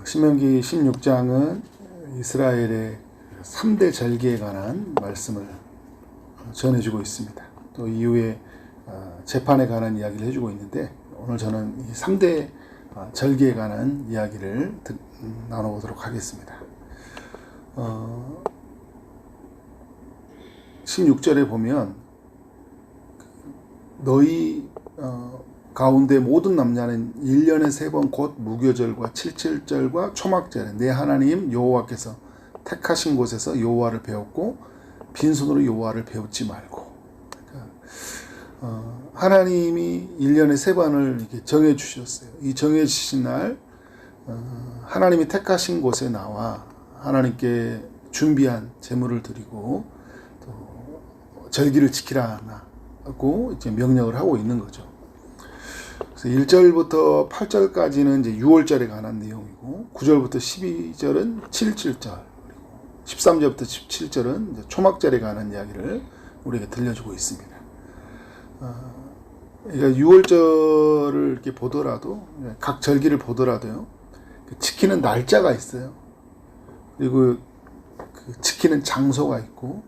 신명기 16장은 이스라엘의 3대 절기에 관한 말씀을 전해주고 있습니다. 또 이후에 재판에 관한 이야기를 해주고 있는데, 오늘 저는 이 3대 절기에 관한 이야기를 나눠보도록 하겠습니다. 16절에 보면 너희 가운데 모든 남자는 1년에 3번 곧 무교절과 칠칠절과 초막절에 내 하나님 여호와께서 택하신 곳에서 여호와를 배웠고 빈손으로 여호와를 배우지 말고. 하나님이 1년에 3번을 이렇게 정해 주셨어요. 이 정해 주신 날 하나님이 택하신 곳에 나와 하나님께 준비한 제물을 드리고 또 절기를 지키라고 이제 명령을 하고 있는 거죠. 그래서 1절부터 8절까지는 이제 6월절에 관한 내용이고, 9절부터 12절은 7.7절, 그리고 13절부터 17절은 이제 초막절에 관한 이야기를 우리에게 들려주고 있습니다. 그러니까 6월절을 이렇게 보더라도, 각 절기를 보더라도요, 지키는 날짜가 있어요. 그리고 그 지키는 장소가 있고,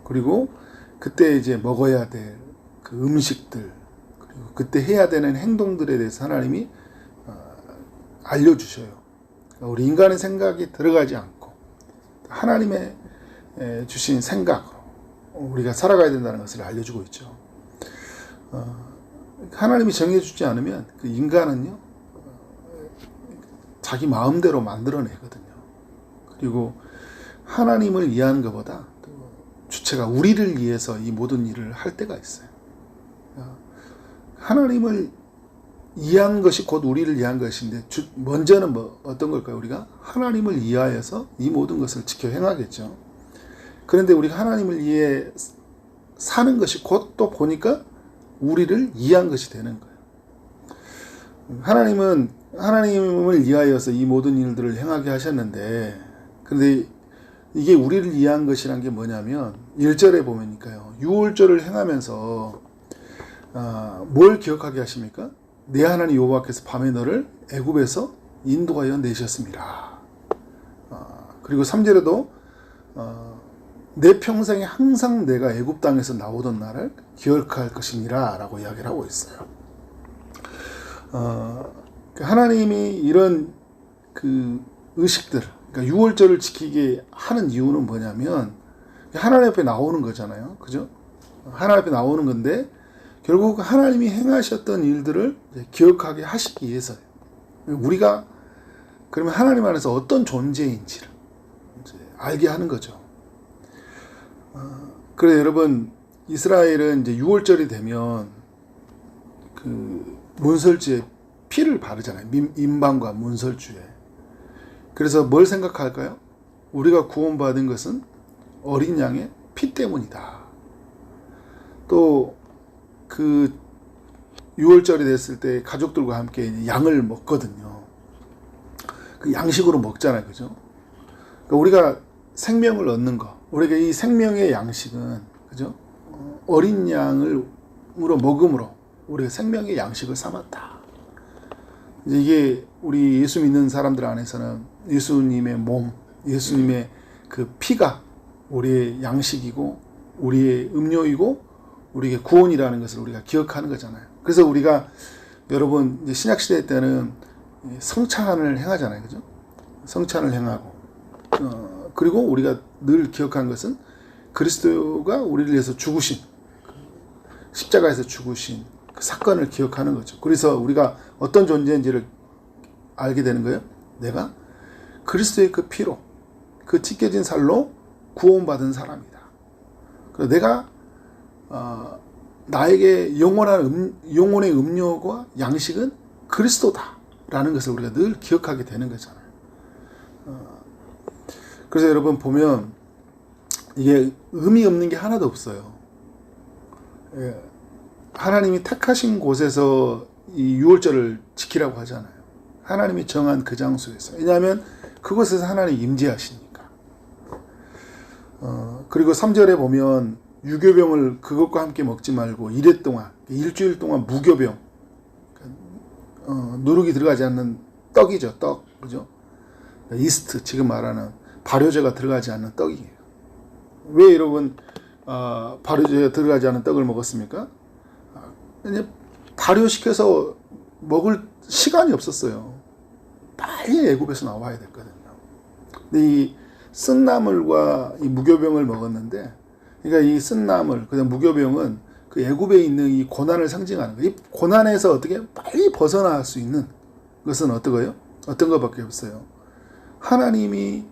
그리고 그때 이제 먹어야 될 그 음식들, 그리고 그때 해야 되는 행동들에 대해서 하나님이 알려주셔요. 그러니까 우리 인간의 생각이 들어가지 않고 하나님의 주신 생각으로 우리가 살아가야 된다는 것을 알려주고 있죠. 하나님이 정해주지 않으면 그 인간은요, 자기 마음대로 만들어내거든요. 그리고 하나님을 이해하는 것보다 주체가 우리를 위해서 이 모든 일을 할 때가 있어요. 하나님을 이해한 것이 곧 우리를 이해한 것인데, 먼저는 어떤 걸까요? 우리가 하나님을 이해하여서 이 모든 것을 지켜 행하겠죠. 그런데 우리가 하나님을 이해 사는 것이 곧 또 보니까 우리를 이해한 것이 되는 거예요. 하나님은 하나님을 이해하여서 이 모든 일들을 행하게 하셨는데, 그런데 이게 우리를 이해한 것이란 게 뭐냐면 1절에 보면니까요, 6월절을 행하면서 뭘 기억하게 하십니까? 내 하나님 여호와께서 밤에 너를 애굽에서 인도하여 내셨습니다. 그리고 3절에도 내 평생에 항상 내가 애굽 땅에서 나오던 날을 기억할 것이니라 라고 이야기를 하고 있어요. 하나님이 이런 그 의식들, 그러니까 6월절을 지키게 하는 이유는 뭐냐면 하나님 앞에 나오는 거잖아요. 그죠? 하나님 앞에 나오는 건데, 결국 하나님이 행하셨던 일들을 기억하게 하시기 위해서요. 우리가 그러면 하나님 안에서 어떤 존재인지를 이제 알게 하는 거죠. 그래서 여러분, 이스라엘은 이제 6월절이 되면 그 문설주에 피를 바르잖아요. 임방과 문설주에. 그래서 뭘 생각할까요? 우리가 구원받은 것은 어린 양의 피 때문이다. 또 그 6월절이 됐을 때 가족들과 함께 양을 먹거든요. 그 양식으로 먹잖아요. 그죠? 그러니까 우리가 생명을 얻는 거, 우리가 이 생명의 양식은, 그죠? 어린 양으로 먹음으로 우리가 생명의 양식을 삼았다. 이제 이게 우리 예수 믿는 사람들 안에서는 예수님의 몸, 예수님의 그 피가 우리의 양식이고 우리의 음료이고 우리에게 구원이라는 것을 우리가 기억하는 거잖아요. 그래서 우리가, 여러분, 이제 신약시대 때는 성찬을 행하잖아요. 그죠? 성찬을 행하고, 그리고 우리가 늘 기억하는 것은 그리스도가 우리를 위해서 죽으신, 십자가에서 죽으신 그 사건을 기억하는 거죠. 그래서 우리가 어떤 존재인지를 알게 되는 거예요. 내가 그리스도의 그 피로, 그 찢겨진 살로 구원받은 사람이다. 그래서 내가 나에게 영혼의 음료와 양식은 그리스도다라는 것을 우리가 늘 기억하게 되는 거잖아요. 그래서 여러분 보면 이게 의미 없는 게 하나도 없어요. 하나님이 택하신 곳에서 이 6월절을 지키라고 하잖아요. 하나님이 정한 그 장소에서. 왜냐하면 그곳에서 하나님이 임재하시니까. 그리고 3절에 보면 유교병을 그것과 함께 먹지 말고 이래 동안, 일주일 동안 무교병, 누룩이 들어가지 않는 떡이죠, 떡. 그죠? 이스트, 지금 말하는 발효제가 들어가지 않는 떡이에요. 왜 여러분 발효제가 들어가지 않은 떡을 먹었습니까? 발효시켜서 먹을 시간이 없었어요. 빨리 애굽에서 나와야 됐거든요. 근데 이 쓴 나물과 이 무교병을 먹었는데, 그러니까 이 쓴 나물, 그다음 무교병은 그 애굽에 있는 이 고난을 상징하는 거예요. 이 고난에서 어떻게 빨리 벗어날 수 있는 것은 어떠고요? 어떤 것밖에 없어요. 하나님이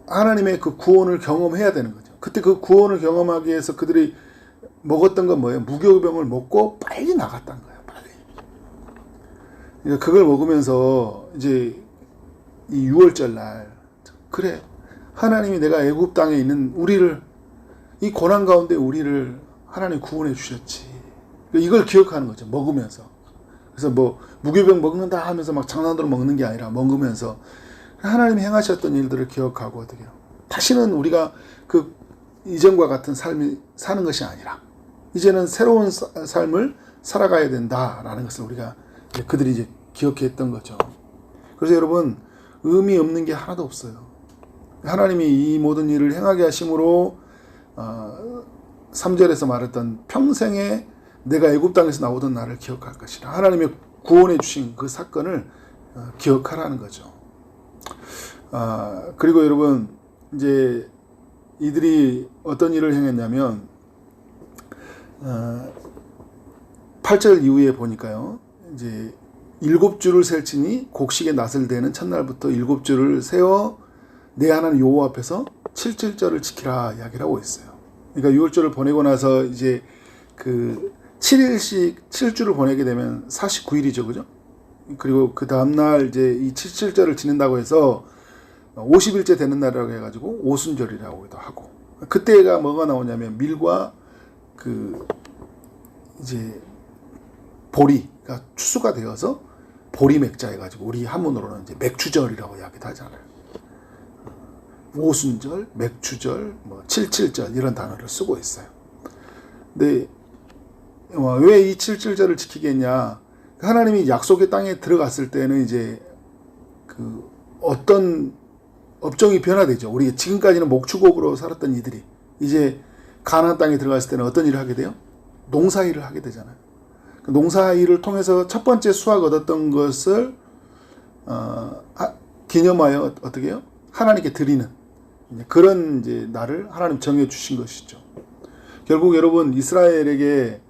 하나님의 그 구원을 경험해야 되는 거죠. 그때 그 구원을 경험하기 위해서 그들이 먹었던 건 뭐예요? 무교병을 먹고 빨리 나갔다는 거예요. 빨리. 그러니까 그걸 먹으면서 이제 이 6월절 날, 그래, 하나님이 내가 애굽 땅에 있는 우리를, 이 고난 가운데 우리를 하나님 구원해 주셨지. 이걸 기억하는 거죠. 먹으면서. 그래서 뭐 무교병 먹는다 하면서 막 장난으로 먹는 게 아니라 먹으면서 하나님이 행하셨던 일들을 기억하고, 어떻게 해요? 다시는 우리가 그 이전과 같은 삶이 사는 것이 아니라 이제는 새로운 삶을 살아가야 된다라는 것을 우리가 그들이 이제 기억했던 거죠. 그래서 여러분, 의미 없는 게 하나도 없어요. 하나님이 이 모든 일을 행하게 하심으로 3절에서 말했던 평생에 내가 애굽 땅에서 나오던 나를 기억할 것이라. 하나님의 구원해 주신 그 사건을 기억하라는 거죠. 그리고 여러분, 이제 이들이 어떤 일을 행했냐면 8절 이후에 보니까요, 이제 7주를 셀지니 곡식의 낫을 대는 첫날부터 7주를 세워 내 하나님 여호와 앞에서 7절을 지키라 이야기를 하고 있어요. 그러니까 6월절을 보내고 나서 이제 그 7일씩 7주를 보내게 되면 49일이죠, 그죠? 그리고 그 다음날 이제 이 7절을 지낸다고 해서 50일째 되는 날이라고 해가지고 오순절이라고도 하고, 그때가 뭐가 나오냐면 밀과 그 이제 보리가 추수가 되어서 보리 맥자 해가지고 우리 한문으로는 이제 맥추절이라고 이야기도 하잖아요. 오순절, 맥추절, 뭐 77절 이런 단어를 쓰고 있어요. 근데 왜 이 77절을 지키겠냐? 하나님이 약속의 땅에 들어갔을 때는 이제 그 어떤 업종이 변화되죠. 우리 지금까지는 목축업으로 살았던 이들이 이제 가나안 땅에 들어갔을 때는 어떤 일을 하게 돼요? 농사일을 하게 되잖아요. 그 농사일을 통해서 첫 번째 수확 얻었던 것을 기념하여 어떻게 해요? 하나님께 드리는 그런 이제 날을 하나님 정해 주신 것이죠. 결국 여러분, 이스라엘에게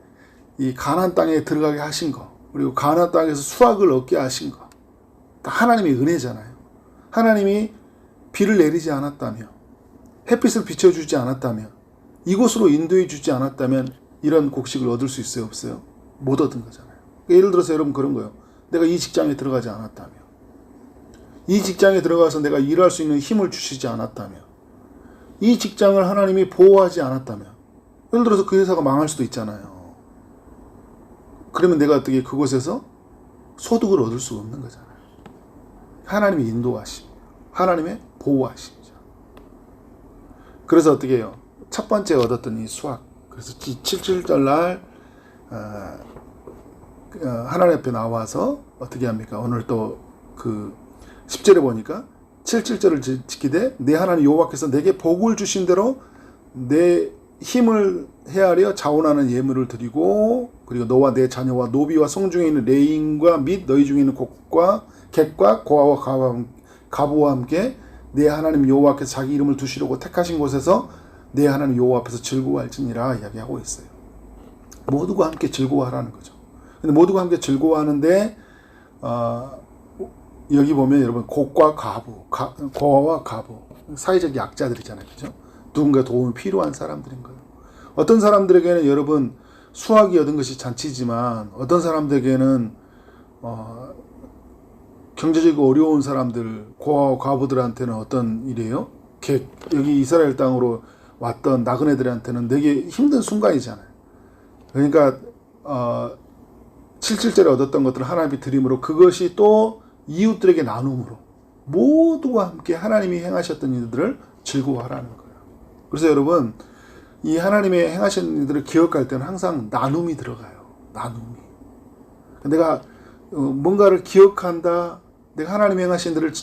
이 가나안 땅에 들어가게 하신 거, 그리고 가나안 땅에서 수확을 얻게 하신 거, 다 하나님의 은혜잖아요. 하나님이 비를 내리지 않았다며, 햇빛을 비춰주지 않았다며, 이곳으로 인도해 주지 않았다면 이런 곡식을 얻을 수 있어요, 없어요? 못 얻은 거잖아요. 그러니까 예를 들어서 여러분 그런 거예요. 내가 이 직장에 들어가지 않았다며, 이 직장에 들어가서 내가 일할 수 있는 힘을 주시지 않았다며, 이 직장을 하나님이 보호하지 않았다며, 예를 들어서 그 회사가 망할 수도 있잖아요. 그러면 내가 어떻게 그곳에서 소득을 얻을 수 없는 거잖아요. 하나님의 인도하심, 하나님의 보호하심이죠. 그래서 어떻게 해요? 첫 번째 얻었던 이 수확, 그래서 7.7절 날 하나님 앞에 나와서 어떻게 합니까? 오늘 또 그 10절에 보니까 7.7절을 지키되 내 하나님 여호와께서 내게 복을 주신 대로 내 힘을 헤아려 자원하는 예물을 드리고, 그리고 너와 내 자녀와 노비와 성중에 있는 레인과 및 너희 중에 있는 곡과 객과 고아와 가부와 함께 내 하나님 여호와께서 자기 이름을 두시려고 택하신 곳에서 내 하나님 여호와 앞에서 즐거워할지니라 이야기하고 있어요. 모두가 함께 즐거워하라는 거죠. 근데 모두가 함께 즐거워하는데 여기 보면 여러분 곡과 가부, 고아와 가부, 사회적 약자들이잖아요, 그죠? 누군가 도움이 필요한 사람들인 거예요. 어떤 사람들에게는 여러분 수확이 얻은 것이 잔치지만, 어떤 사람들에게는 경제적으로 어려운 사람들, 고아와 과부들한테는 어떤 일이에요? 여기 이스라엘 땅으로 왔던 나그네들한테는 되게 힘든 순간이잖아요. 그러니까 7.7절에 얻었던 것들을 하나님이 드림으로, 그것이 또 이웃들에게 나눔으로, 모두가 함께 하나님이 행하셨던 일들을 즐거워하라는 거예요. 그래서 여러분, 이 하나님의 행하신 일들을 기억할 때는 항상 나눔이 들어가요. 나눔이. 내가 뭔가를 기억한다, 내가 하나님이 행하신 일을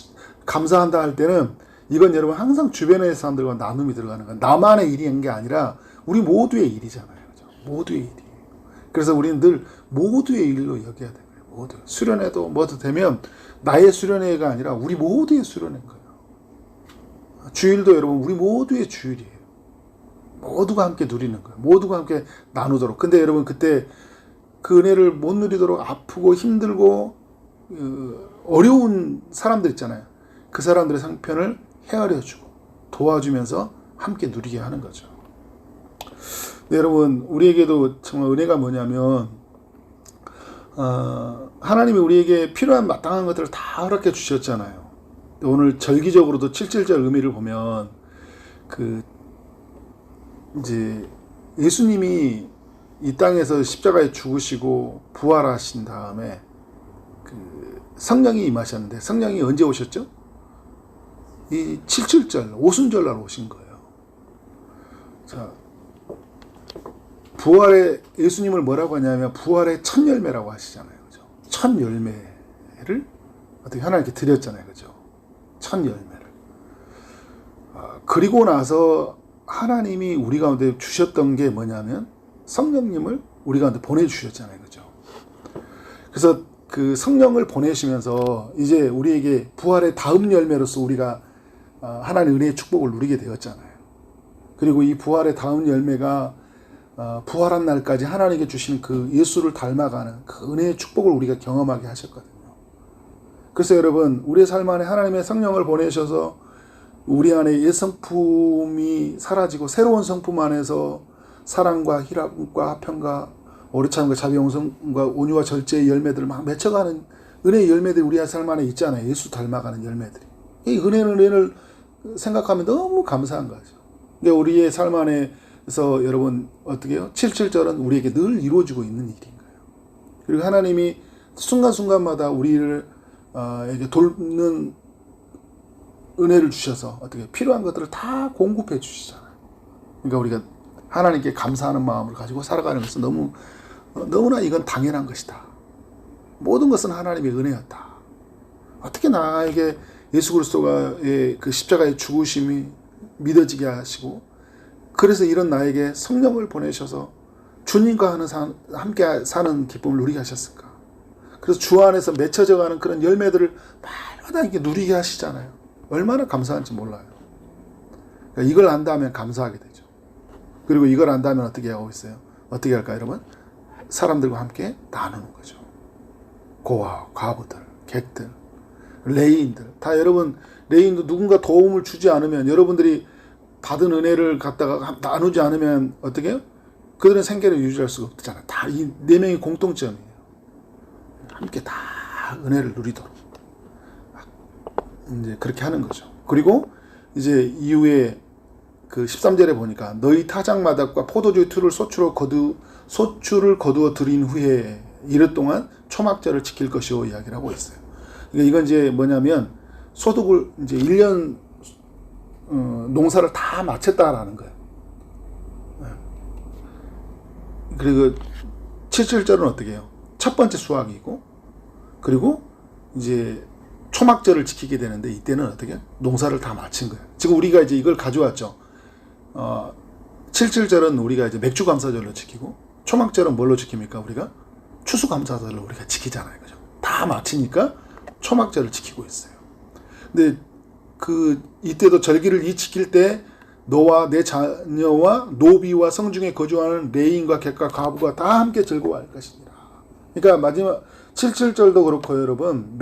감사한다 할 때는 이건 여러분 항상 주변의 사람들과 나눔이 들어가는 거야. 나만의 일인 게 아니라 우리 모두의 일이잖아요. 그죠? 모두의 일이에요. 그래서 우리는 늘 모두의 일로 여겨야 되는 거예요. 모두. 수련회도 뭐도 되면 나의 수련회가 아니라 우리 모두의 수련회인 거예요. 주일도 여러분 우리 모두의 주일이에요. 모두가 함께 누리는 거예요. 모두가 함께 나누도록. 근데 여러분 그때 그 은혜를 못 누리도록 아프고 힘들고 어려운 사람들 있잖아요. 그 사람들의 상편을 헤아려주고 도와주면서 함께 누리게 하는 거죠. 네, 여러분 우리에게도 정말 은혜가 뭐냐면 하나님이 우리에게 필요한 마땅한 것들을 다 허락해 주셨잖아요. 오늘 절기적으로도 7.7절 의미를 보면 이제 예수님이 이 땅에서 십자가에 죽으시고 부활하신 다음에 성령이 임하셨는데 성령이 언제 오셨죠? 이 7.7절 오순절날 오신 거예요. 자, 부활의 예수님을 뭐라고 하냐면 부활의 첫 열매라고 하시잖아요. 그죠? 첫 열매를 어떻게 하나님께 드렸잖아요. 그죠? 첫 열매를. 그리고 나서 하나님이 우리 가운데 주셨던 게 뭐냐면 성령님을 우리 가운데 보내주셨잖아요. 그죠? 그래서 그 성령을 보내시면서 이제 우리에게 부활의 다음 열매로서 우리가 하나님의 은혜의 축복을 누리게 되었잖아요. 그리고 이 부활의 다음 열매가 부활한 날까지 하나님께 주시는 그 예수를 닮아가는 그 은혜의 축복을 우리가 경험하게 하셨거든요. 그래서 여러분 우리의 삶 안에 하나님의 성령을 보내셔서 우리 안에 옛 성품이 사라지고 새로운 성품 안에서 사랑과 희락과 화평과 오래참과 자비용성과 온유와 절제의 열매들을 막 맺혀가는 은혜의 열매들이 우리의 삶 안에 있잖아요. 예수 닮아가는 열매들이. 이 은혜를 생각하면 너무 감사한 거죠. 근데 우리의 삶 안에서 여러분 어떻게 해요? 7.7절은 우리에게 늘 이루어지고 있는 일인 거예요. 그리고 하나님이 순간순간마다 우리를 이렇게 돕는 은혜를 주셔서 어떻게 필요한 것들을 다 공급해 주시잖아요. 그러니까 우리가 하나님께 감사하는 마음을 가지고 살아가는 것은 너무나 이건 당연한 것이다. 모든 것은 하나님의 은혜였다. 어떻게 나에게 예수 그리스도의 그 십자가의 죽으심이 믿어지게 하시고 그래서 이런 나에게 성령을 보내셔서 주님과 함께 사는 기쁨을 누리게 하셨을까. 그래서 주 안에서 맺혀져가는 그런 열매들을 날마다 이렇게 누리게 하시잖아요. 얼마나 감사한지 몰라요. 그러니까 이걸 안다면 감사하게 되죠. 그리고 이걸 안다면 어떻게 하고 있어요? 어떻게 할까요, 여러분? 사람들과 함께 나누는 거죠. 고아, 과부들, 객들, 레인들. 다 여러분, 레인도 누군가 도움을 주지 않으면 여러분들이 받은 은혜를 갖다가 나누지 않으면 어떻게 해요? 그들은 생계를 유지할 수가 없잖아요. 다 이 네 명의 공통점이에요. 함께 다 은혜를 누리도록. 이제 그렇게 하는 거죠. 그리고 이제 이후에 그 13절에 보니까 너희 타작마닥과 포도주 틀을 소출을 거두어 들인 후에 이르 동안 초막절을 지킬 것이오 이야기를 하고 있어요. 그러니까 이건 이제 뭐냐면 소득을 이제 1년 농사를 다 마쳤다라는 거예요. 그리고 7.7절은 어떻게 해요? 첫 번째 수확이고 그리고 이제 초막절을 지키게 되는데 이때는 어떻게 농사를 다 마친 거예요. 지금 우리가 이제 이걸 가져왔죠. 7.7절은 우리가 이제 맥주감사절로 지키고 초막절은 뭘로 지킵니까? 우리가 추수감사절로 우리가 지키잖아요. 그죠? 다 마치니까 초막절을 지키고 있어요. 근데 이때도 절기를 지킬 때 너와 내 자녀와 노비와 성중에 거주하는 레인과 객과 과부가 다 함께 즐거워할 것이니라. 그러니까 마지막 7.7절도 그렇고 여러분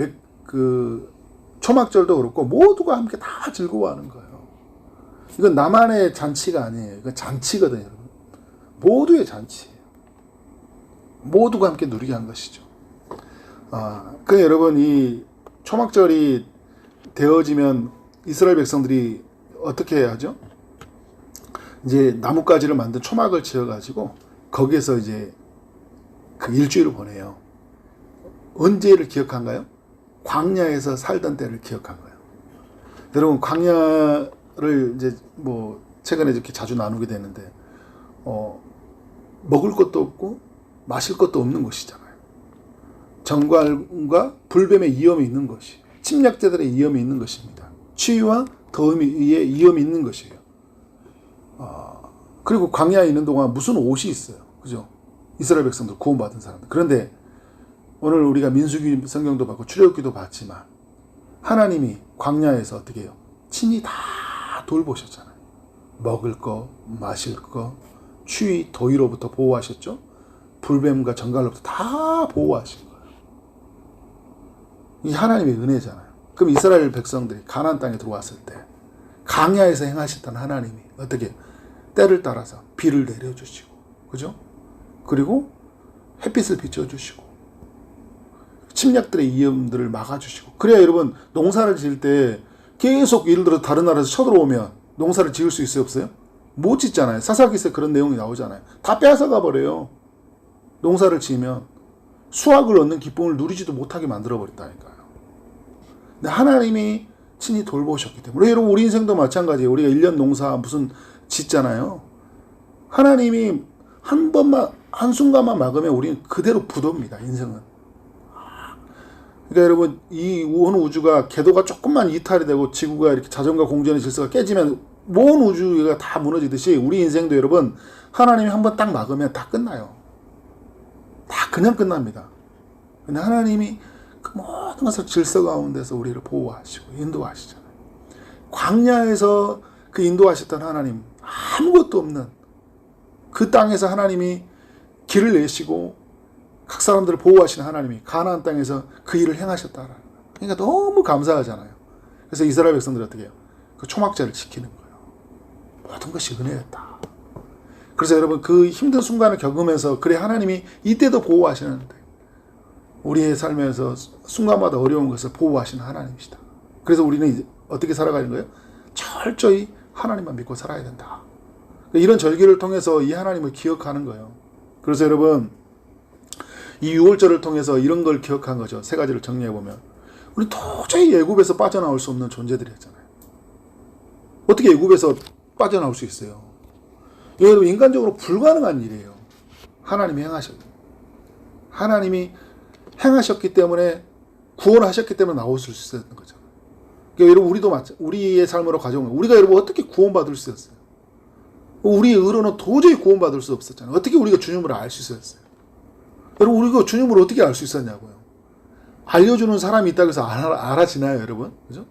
초막절도 그렇고 모두가 함께 다 즐거워하는 거예요. 이건 나만의 잔치가 아니에요. 이건 잔치거든요, 여러분. 모두의 잔치예요. 모두가 함께 누리게 한 것이죠. 그 여러분 이 초막절이 되어지면 이스라엘 백성들이 어떻게 해야죠? 이제 나뭇가지를 만든 초막을 지어가지고 거기에서 이제 그 일주일을 보내요. 언제를 기억한가요? 광야에서 살던 때를 기억한 거예요. 여러분 광야를 이제 뭐 최근에 이렇게 자주 나누게 되는데 먹을 것도 없고 마실 것도 없는 곳이잖아요. 정갈과 불뱀의 위험이 있는 것이 침략자들의 위험이 있는 것입니다. 추위와 더위의 위험이 있는 것이에요. 그리고 광야에 있는 동안 무슨 옷이 있어요. 그죠? 이스라엘 백성들 구원받은 사람들. 그런데 오늘 우리가 민수기 성경도 받고 출애굽기도 봤지만 하나님이 광야에서 어떻게 해요? 친히 다 돌보셨잖아요. 먹을 거, 마실 거, 추위, 더위로부터 보호하셨죠? 불뱀과 정갈로부터 다 보호하신 거예요. 이 하나님의 은혜잖아요. 그럼 이스라엘 백성들이 가나안 땅에 들어왔을 때 광야에서 행하셨던 하나님이 어떻게 때를 따라서 비를 내려주시고, 그죠? 그리고 햇빛을 비춰주시고 침략들의 위험들을 막아주시고. 그래야 여러분 농사를 지을 때 계속 예를 들어 다른 나라에서 쳐들어오면 농사를 지을 수 있어요, 없어요? 못 짓잖아요. 사사기서에 그런 내용이 나오잖아요. 다 빼앗아가 버려요. 농사를 지으면 수확을 얻는 기쁨을 누리지도 못하게 만들어 버린다니까요. 근데 하나님이 친히 돌보셨기 때문에. 여러분 우리 인생도 마찬가지예요. 우리가 1년 농사 무슨 짓잖아요. 하나님이 한 번만 한순간만 막으면 우리는 그대로 부도입니다. 인생은. 그러니까 여러분 이 온 우주가 궤도가 조금만 이탈이 되고 지구가 이렇게 자전과 공전의 질서가 깨지면 온 우주가 다 무너지듯이 우리 인생도 여러분 하나님이 한 번 딱 막으면 다 끝나요. 다 그냥 끝납니다. 근데 하나님이 그 모든 것을 질서 가운데서 우리를 보호하시고 인도하시잖아요. 광야에서 그 인도하셨던 하나님, 아무것도 없는 그 땅에서 하나님이 길을 내시고 각 사람들을 보호하시는 하나님이 가나안 땅에서 그 일을 행하셨다라는 거예요. 그러니까 너무 감사하잖아요. 그래서 이스라엘 백성들이 어떻게 해요? 그 초막절을 지키는 거예요. 모든 것이 은혜였다. 그래서 여러분 그 힘든 순간을 겪으면서 그래 하나님이 이때도 보호하시는데 우리의 삶에서 순간마다 어려운 것을 보호하시는 하나님이시다. 그래서 우리는 이제 어떻게 살아가는 거예요? 철저히 하나님만 믿고 살아야 된다. 이런 절기를 통해서 이 하나님을 기억하는 거예요. 그래서 여러분 이 6월절을 통해서 이런 걸 기억한 거죠. 세 가지를 정리해보면 우리 도저히 애굽에서 빠져나올 수 없는 존재들이었잖아요. 어떻게 애굽에서 빠져나올 수 있어요? 여러분 인간적으로 불가능한 일이에요. 하나님이 행하셨기 때문에 구원하셨기 때문에 나올 수 있었던 거죠. 그러니까 여러분 우리도 우리의 삶으로 가져온 거예요. 우리가 여러분 어떻게 구원받을 수 있었어요? 우리의 의로는 도저히 구원받을 수 없었잖아요. 어떻게 우리가 주님을 알 수 있었어요? 여러분 우리가 주님을 어떻게 알 수 있었냐고요. 알려주는 사람이 있다고 해서 알아지나요 여러분? 그죠?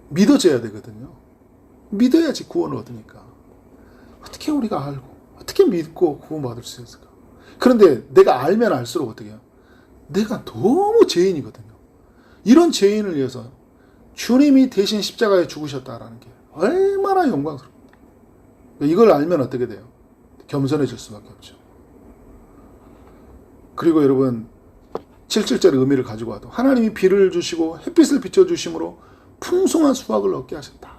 믿어져야 되거든요. 믿어야지 구원을 얻으니까. 어떻게 우리가 알고 어떻게 믿고 구원받을 수 있을까? 그런데 내가 알면 알수록 어떻게 해요? 내가 너무 죄인이거든요. 이런 죄인을 위해서 주님이 대신 십자가에 죽으셨다라는 게 얼마나 영광스러워요. 이걸 알면 어떻게 돼요? 겸손해질 수밖에 없죠. 그리고 여러분 7.7절의 의미를 가지고 와도 하나님이 비를 주시고 햇빛을 비춰주심으로 풍성한 수확을 얻게 하셨다.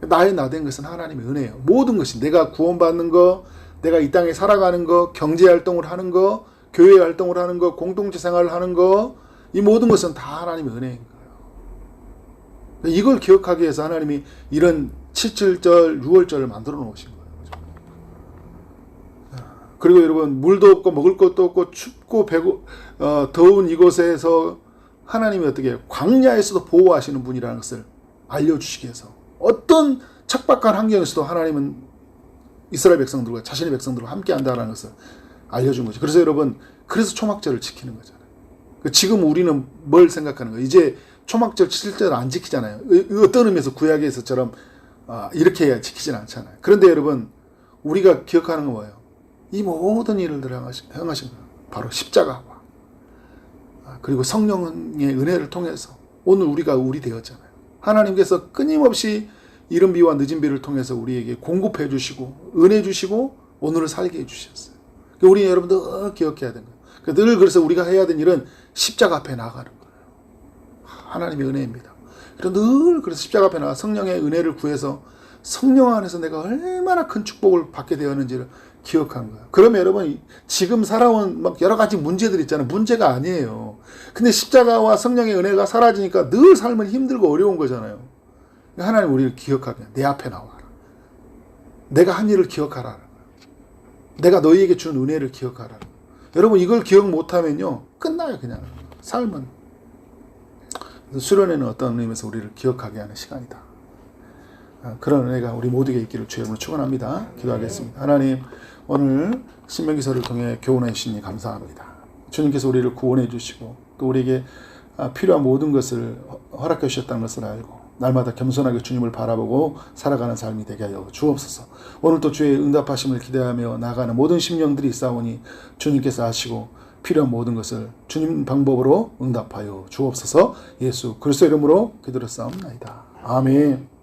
나의 나된 것은 하나님의 은혜예요. 모든 것이 내가 구원받는 거, 내가 이 땅에 살아가는 거, 경제활동을 하는 거, 교회 활동을 하는 거, 공동체 생활을 하는 거, 이 모든 것은 다 하나님의 은혜인 거예요. 이걸 기억하기 위해서 하나님이 이런 7.7절, 6월절을 만들어 놓으신 거예요. 그리고 여러분 물도 없고 먹을 것도 없고 춥고 더운 이곳에서 하나님이 어떻게 해요? 광야에서도 보호하시는 분이라는 것을 알려주시기 위해서 어떤 척박한 환경에서도 하나님은 이스라엘 백성들과 자신의 백성들과 함께 한다는 것을 알려준 거죠. 그래서 여러분 그래서 초막절을 지키는 거잖아요. 지금 우리는 뭘 생각하는 거예요? 이제 초막절 7절 안 지키잖아요. 어떤 의미에서 구약에서처럼 이렇게 해야 지키진 않잖아요. 그런데 여러분 우리가 기억하는 건 뭐예요? 이 모든 일들을 행하신 거예요. 바로 십자가와 그리고 성령의 은혜를 통해서 오늘 우리가 우리 되었잖아요. 하나님께서 끊임없이 이른 비와 늦은 비를 통해서 우리에게 공급해 주시고 은혜 주시고 오늘을 살게 해 주셨어요. 우리 여러분 늘 기억해야 되는 거예요. 늘 그래서 우리가 해야 되는 일은 십자가 앞에 나가는 거예요. 하나님의 은혜입니다. 늘 그래서 십자가 앞에 나가 성령의 은혜를 구해서 성령 안에서 내가 얼마나 큰 축복을 받게 되었는지를 기억하는 거예요. 그러면 여러분 지금 살아온 막 여러 가지 문제들 있잖아요. 문제가 아니에요. 근데 십자가와 성령의 은혜가 사라지니까 늘 삶은 힘들고 어려운 거잖아요. 하나님 우리를 기억하게 내 앞에 나와라. 내가 한 일을 기억하라. 내가 너희에게 준 은혜를 기억하라. 여러분 이걸 기억 못하면요 끝나요 그냥 삶은. 수련회는 어떤 의미에서 우리를 기억하게 하는 시간이다. 그런 은혜가 우리 모두에게 있기를 주의 이름으로 축원합니다. 기도하겠습니다. 하나님, 오늘 신명기서를 통해 교훈해 주시니 감사합니다. 주님께서 우리를 구원해 주시고 또 우리에게 필요한 모든 것을 허락해 주셨다는 것을 알고 날마다 겸손하게 주님을 바라보고 살아가는 삶이 되게 하여 주옵소서. 오늘도 주의 응답하심을 기대하며 나가는 모든 심령들이 있사오니 주님께서 하시고 필요한 모든 것을 주님 방법으로 응답하여 주옵소서. 예수 그리스도 이름으로 기도를 싸움나이다. 아멘.